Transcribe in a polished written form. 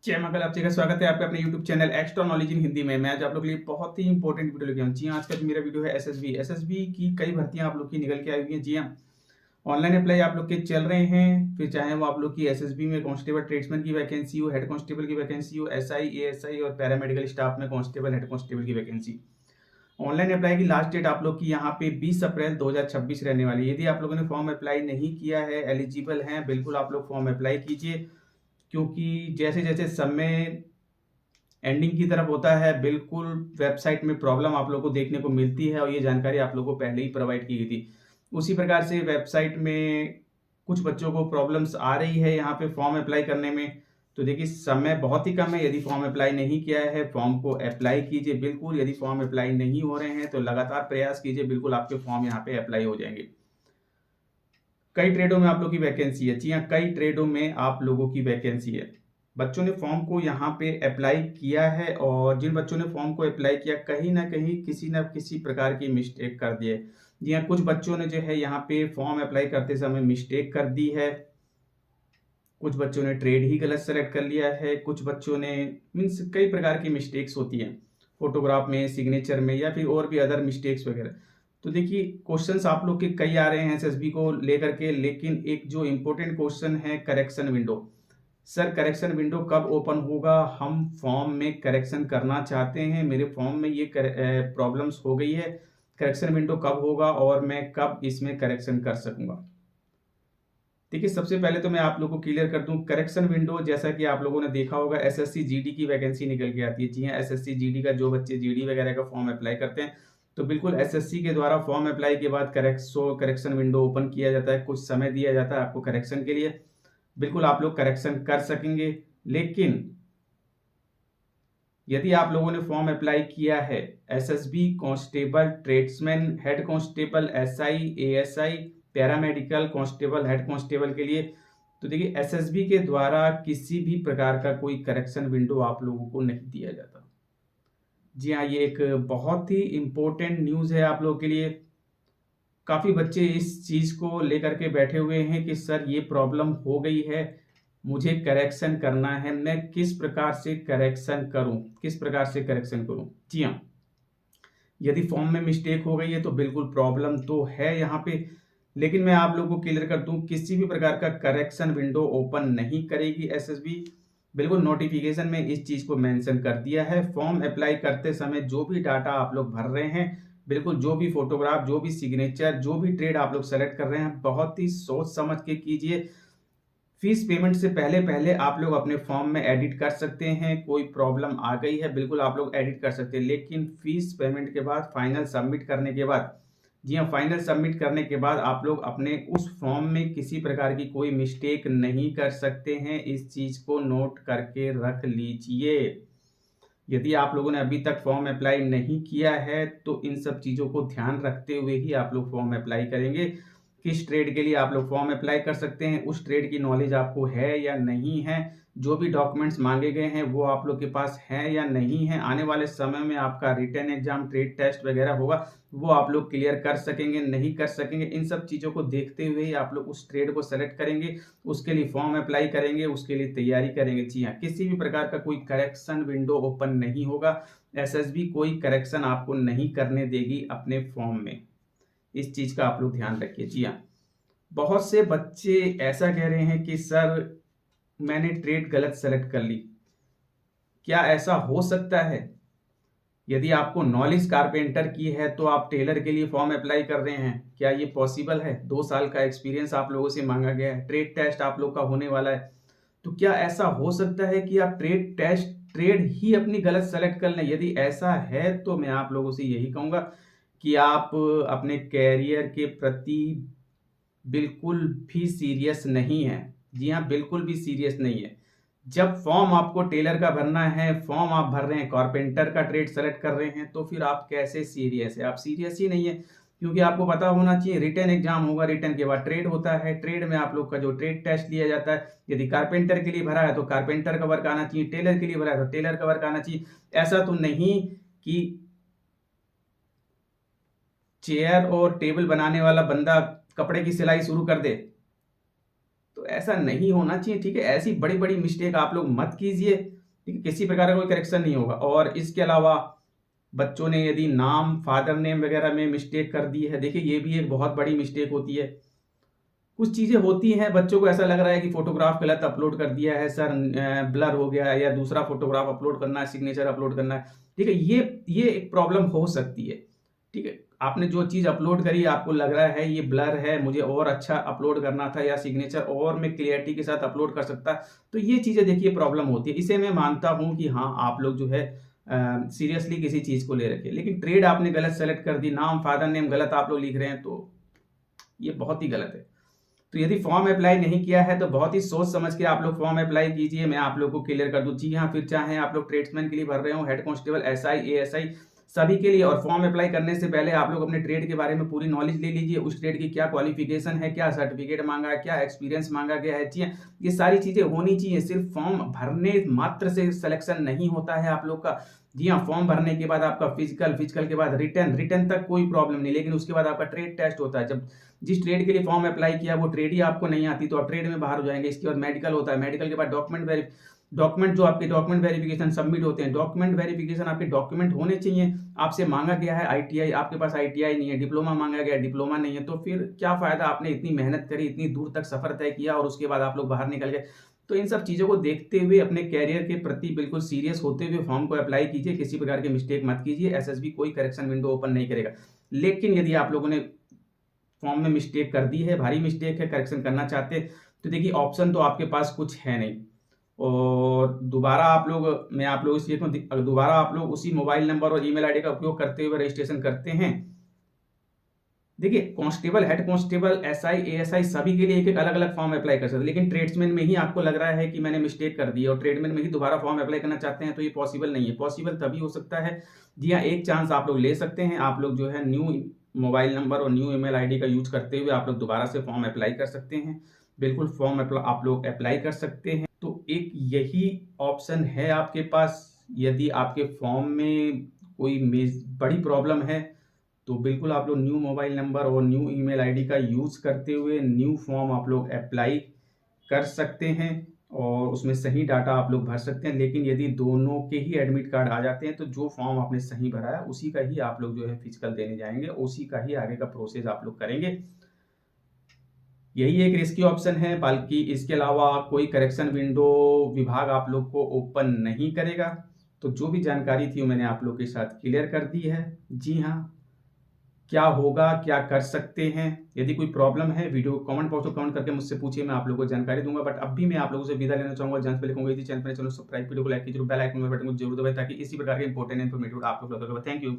जय मंगल। आप सभी का स्वागत है आपके अपने YouTube channel extra knowledge in Hindi में। मैं आज आप लोगों के लिए बहुत ही इंपॉर्टेंट वीडियो लेके आया हूं। जी हाँ, आज का जो मेरा वीडियो है एसएसबी की कई भर्तियां आप लोग की निकल के आई हुई हैं। जी हाँ, ऑनलाइन अप्लाई आप लोग के चल रहे हैं, फिर चाहे वो आप लोग की एसएसबी में कांस्टेबल ट्रेड्समैन की वैकेंसी हो, हेड कांस्टेबल की वैकेंसी हो, एसआई एएसआई और पैरामेडिकल स्टाफ में कांस्टेबल हेड कांस्टेबल की वैकेंसी। ऑनलाइन अप्लाई की लास्ट डेट आप लोग की यहाँ पे 20 अप्रैल 2026 रहने वाली है। यदि आप लोगों ने फॉर्म अप्लाई नहीं किया है, एलिजिबल हैं, बिल्कुल आप लोग फॉर्म अप्लाई कीजिए, क्योंकि जैसे जैसे समय एंडिंग की तरफ होता है, बिल्कुल वेबसाइट में प्रॉब्लम आप लोगों को देखने को मिलती है और ये जानकारी आप लोगों को पहले ही प्रोवाइड की गई थी। उसी प्रकार से वेबसाइट में कुछ बच्चों को प्रॉब्लम्स आ रही है यहाँ पे फॉर्म अप्लाई करने में। तो देखिए, समय बहुत ही कम है। यदि फॉर्म अप्लाई नहीं किया है, फॉर्म को अप्लाई कीजिए बिल्कुल। यदि फॉर्म अप्लाई नहीं हो रहे हैं तो लगातार प्रयास कीजिए, बिल्कुल आपके फॉर्म यहाँ पे अप्लाई हो जाएंगे। कई ट्रेडों में आप लोगों की वैकेंसी है। जी हाँ, कई ट्रेडों में आप लोगों की वैकेंसी है। बच्चों ने फॉर्म को यहाँ पे अप्लाई किया है और जिन बच्चों ने फॉर्म को अप्लाई किया, कहीं ना कहीं किसी न किसी प्रकार की मिस्टेक कर दी है। जी हाँ, कुछ बच्चों ने जो है यहाँ पे फॉर्म अप्लाई करते समय मिस्टेक कर दी है। कुछ बच्चों ने ट्रेड ही गलत सेलेक्ट कर लिया है। कुछ बच्चों ने मीन्स कई प्रकार की मिस्टेक्स होती हैं, फोटोग्राफ में, सिग्नेचर में, या फिर और भी अदर मिस्टेक्स वगैरह। तो देखिए, क्वेश्चंस आप लोग के कई आ रहे हैं एसएसबी को लेकर के, लेकिन एक जो इम्पोर्टेंट क्वेश्चन है, correction window. Sir, correction window कब ओपन होगा? हम फॉर्म में करेक्शन करना चाहते हैं, मेरे फॉर्म में ये प्रॉब्लम्स हो गई है, करेक्शन विंडो कब होगा और मैं कब इसमें करेक्शन कर सकूंगा? देखिए, सबसे पहले तो मैं आप लोगों को क्लियर कर दूं, करेक्शन विंडो जैसा कि आप लोगों ने देखा होगा, एसएससी जीडी की वैकेंसी निकल के आती है। जी हाँ, एसएससी जीडी का जो बच्चे जीडी वगैरह का फॉर्म अप्लाई करते हैं, तो बिल्कुल एसएससी के द्वारा फॉर्म अप्लाई के बाद करेक्शन विंडो ओपन किया जाता है, कुछ समय दिया जाता है आपको करेक्शन के लिए। बिल्कुल आप लोग करेक्शन कर सकेंगे। लेकिन यदि आप लोगों ने फॉर्म अप्लाई किया है SSB constable tradesman head constable, SI ASI, paramedical constable head constable के लिए, तो देखिए, एसएसबी के द्वारा किसी भी प्रकार का कोई करेक्शन विंडो आप लोगों को नहीं दिया जाता। जी हाँ, ये एक बहुत ही इंपॉर्टेंट न्यूज़ है आप लोगों के लिए। काफ़ी बच्चे इस चीज़ को लेकर के बैठे हुए हैं कि सर, ये प्रॉब्लम हो गई है, मुझे करेक्शन करना है, मैं किस प्रकार से करेक्शन करूं, किस प्रकार से करेक्शन करूं? जी हाँ, यदि फॉर्म में मिस्टेक हो गई है तो बिल्कुल प्रॉब्लम तो है यहाँ पे, लेकिन मैं आप लोगों को क्लियर कर दूं, किसी भी प्रकार का करेक्शन विंडो ओपन नहीं करेगी एसएसबी। बिल्कुल नोटिफिकेशन में इस चीज को मेंशन कर दिया है। फॉर्म अप्लाई करते समय जो भी डाटा आप लोग भर रहे हैं, बिल्कुल जो भी फोटोग्राफ, जो भी सिग्नेचर, जो भी ट्रेड आप लोग सेलेक्ट कर रहे हैं, बहुत ही सोच समझ के कीजिए। फीस पेमेंट से पहले पहले आप लोग अपने फॉर्म में एडिट कर सकते हैं। कोई प्रॉब्लम आ गई है, बिल्कुल आप लोग एडिट कर सकते हैं, लेकिन फीस पेमेंट के बाद, फाइनल सबमिट करने के बाद, जी हाँ, फाइनल सबमिट करने के बाद आप लोग अपने उस फॉर्म में किसी प्रकार की कोई मिस्टेक नहीं कर सकते हैं। इस चीज को नोट करके रख लीजिए। यदि आप लोगों ने अभी तक फॉर्म अप्लाई नहीं किया है तो इन सब चीज़ों को ध्यान रखते हुए ही आप लोग फॉर्म अप्लाई करेंगे। किस ट्रेड के लिए आप लोग फॉर्म अप्लाई कर सकते हैं, उस ट्रेड की नॉलेज आपको है या नहीं है, जो भी डॉक्यूमेंट्स मांगे गए हैं वो आप लोग के पास है या नहीं है, आने वाले समय में आपका रिटन एग्जाम, ट्रेड टेस्ट वगैरह होगा, वो आप लोग क्लियर कर सकेंगे नहीं कर सकेंगे, इन सब चीज़ों को देखते हुए ही आप लोग उस ट्रेड को सेलेक्ट करेंगे, उसके लिए फॉर्म अप्लाई करेंगे, उसके लिए तैयारी करेंगे। जी हाँ, किसी भी प्रकार का कोई करेक्शन विंडो ओपन नहीं होगा। एसएसबी कोई करेक्शन आपको नहीं करने देगी अपने फॉर्म में। इस चीज़ का आप लोग ध्यान रखिए। जी हाँ, बहुत से बच्चे ऐसा कह रहे हैं कि सर, मैंने ट्रेड गलत सेलेक्ट कर ली। क्या ऐसा हो सकता है? यदि आपको नॉलेज कारपेंटर की है तो आप टेलर के लिए फॉर्म अप्लाई कर रहे हैं, क्या ये पॉसिबल है? 2 साल का एक्सपीरियंस आप लोगों से मांगा गया है, ट्रेड टेस्ट आप लोग का होने वाला है, तो क्या ऐसा हो सकता है कि आप ट्रेड ही अपनी गलत सेलेक्ट कर लें? यदि ऐसा है तो मैं आप लोगों से यही कहूंगा कि आप अपने कैरियर के प्रति बिल्कुल भी सीरियस नहीं है। जी हाँ, बिल्कुल भी सीरियस नहीं है। जब फॉर्म आपको टेलर का भरना है, फॉर्म आप भर रहे हैं, कारपेंटर का ट्रेड सेलेक्ट कर रहे हैं, तो फिर आप कैसे सीरियस है? आप सीरियस ही नहीं है, क्योंकि आपको पता होना चाहिए रिटन एग्जाम होगा, रिटन के बाद ट्रेड होता है, ट्रेड में आप लोग का जो ट्रेड टेस्ट लिया जाता है, यदि कारपेंटर के लिए भरा है तो कारपेंटर का वर्क आना चाहिए, टेलर के लिए भरा है तो टेलर का वर्क आना चाहिए। ऐसा तो नहीं कि चेयर और टेबल बनाने वाला बंदा कपड़े की सिलाई शुरू कर दे। तो तो ऐसा नहीं होना चाहिए, ठीक है। ऐसी बड़ी बड़ी मिस्टेक आप लोग मत कीजिए, ठीक है। किसी प्रकार का कोई करेक्शन नहीं होगा। और इसके अलावा बच्चों ने यदि नाम, फादर नेम वगैरह में मिस्टेक कर दी है, देखिए ये भी एक बहुत बड़ी मिस्टेक होती है। कुछ चीज़ें होती हैं, बच्चों को ऐसा लग रहा है कि फ़ोटोग्राफ गलत अपलोड कर दिया है सर, ब्लर हो गया है, या दूसरा फ़ोटोग्राफ अपलोड करना है, सिग्नेचर अपलोड करना है, ठीक है। ये एक प्रॉब्लम हो सकती है, ठीक है। आपने जो चीज़ अपलोड करी, आपको लग रहा है ये ब्लर है, मुझे और अच्छा अपलोड करना था, या सिग्नेचर और मैं क्लियरिटी के साथ अपलोड कर सकता, तो ये चीज़ें देखिए प्रॉब्लम होती है। इसे मैं मानता हूँ कि हाँ, आप लोग जो है सीरियसली किसी चीज़ को ले रखे, लेकिन ट्रेड आपने गलत सेलेक्ट कर दी, नाम, फादर नेम गलत आप लोग लिख रहे हैं, तो ये बहुत ही गलत है। तो यदि फॉर्म अप्लाई नहीं किया है तो बहुत ही सोच समझ के आप लोग फॉर्म अप्लाई कीजिए। मैं आप लोगों को क्लियर कर दूं, जी हाँ, फिर चाहे आप लोग ट्रेड्समैन के लिए भर रहे हो, हेड कांस्टेबल, एसआई, एएसआई, सभी के लिए। और फॉर्म अप्लाई करने से पहले आप लोग अपने ट्रेड के बारे में पूरी नॉलेज ले लीजिए, उस ट्रेड की क्या क्वालिफिकेशन है, क्या सर्टिफिकेट मांगा है, क्या एक्सपीरियंस मांगा गया है, ये सारी चीजें होनी चाहिए। सिर्फ फॉर्म भरने मात्र से सिलेक्शन नहीं होता है आप लोग का। जी हाँ, फॉर्म भरने के बाद आपका फिजिकल के बाद रिटर्न तक कोई प्रॉब्लम नहीं, लेकिन उसके बाद आपका ट्रेड टेस्ट होता है। जब जिस ट्रेड के लिए फॉर्म अप्लाई किया वो ट्रेड ही आपको नहीं आती तो आप ट्रेड में बाहर हो जाएंगे। इसके बाद मेडिकल होता है, मेडिकल के बाद डॉक्यूमेंट जो आपके डॉक्यूमेंट वेरिफिकेशन सबमिट होते हैं। डॉक्यूमेंट वेरिफिकेशन आपके डॉक्यूमेंट होने चाहिए। आपसे मांगा गया है आईटीआई, आपके पास आईटीआई नहीं है, डिप्लोमा मांगा गया है, डिप्लोमा नहीं है, तो फिर क्या फायदा, आपने इतनी मेहनत करी, इतनी दूर तक सफर तय किया और उसके बाद आप लोग बाहर निकल गए। तो इन सब चीज़ों को देखते हुए अपने कैरियर के प्रति बिल्कुल सीरियस होते हुए फॉर्म को अप्लाई कीजिए, किसी प्रकार की मिस्टेक मत कीजिए। एसएसबी कोई करेक्शन विंडो ओपन नहीं करेगा। लेकिन यदि आप लोगों ने फॉर्म में मिस्टेक कर दी है, भारी मिस्टेक है, करेक्शन करना चाहते हैं, तो देखिए ऑप्शन तो आपके पास कुछ है नहीं। और दोबारा आप लोग, मैं आप लोगों से दोबारा आप लोग उसी मोबाइल नंबर और ईमेल आईडी का उपयोग करते हुए रजिस्ट्रेशन करते हैं। देखिए constable, head constable, SI, ASI सभी के लिए एक एक अलग अलग फॉर्म अप्लाई कर सकते हैं, लेकिन ट्रेड्समैन में ही आपको लग रहा है कि मैंने मिस्टेक कर दी और ट्रेडमैन में ही दोबारा फॉर्म अप्लाई करना चाहते हैं, तो ये पॉसिबल नहीं है। पॉसिबल तभी हो सकता है, जी हाँ, एक चांस आप लोग ले सकते हैं। आप लोग जो है न्यू मोबाइल नंबर और न्यू ईमेल आईडी का यूज करते हुए आप लोग दोबारा से फॉर्म अप्लाई कर सकते हैं। बिल्कुल फॉर्म आप लोग अप्लाई कर सकते हैं। तो एक यही ऑप्शन है आपके पास। यदि आपके फॉर्म में कोई बड़ी प्रॉब्लम है तो बिल्कुल आप लोग न्यू मोबाइल नंबर और न्यू ईमेल आईडी का यूज करते हुए न्यू फॉर्म आप लोग अप्लाई कर सकते हैं और उसमें सही डाटा आप लोग भर सकते हैं। लेकिन यदि दोनों के ही एडमिट कार्ड आ जाते हैं तो जो फॉर्म आपने सही भरा है उसी का ही आप लोग जो है फिजिकल देने जाएंगे, उसी का ही आगे का प्रोसेस आप लोग करेंगे। यही एक रिस्की ऑप्शन है, बल्कि इसके अलावा कोई करेक्शन विंडो विभाग आप लोग को ओपन नहीं करेगा। तो जो भी जानकारी थी वो मैंने आप लोग के साथ क्लियर कर दी है। जी हाँ, क्या होगा, क्या कर सकते हैं, यदि कोई प्रॉब्लम है वीडियो कमेंट बॉक्स में कमेंट करके मुझसे पूछिए, मैं आप लोगों को जानकारी दूंगा। बट अभी मैं आप लोगों से विदा लेना चाहूंगा। जहाँ पे लिखूंगा यदि चैनल पर सब्सक्राइब, वीडियो को लाइक कीजिए, बेल आइकन में बटन को जरूर दबाएं ताकि इसी प्रकार के इंपॉर्टेंट इन्फॉर्मेटिव आप लोग। Thank you.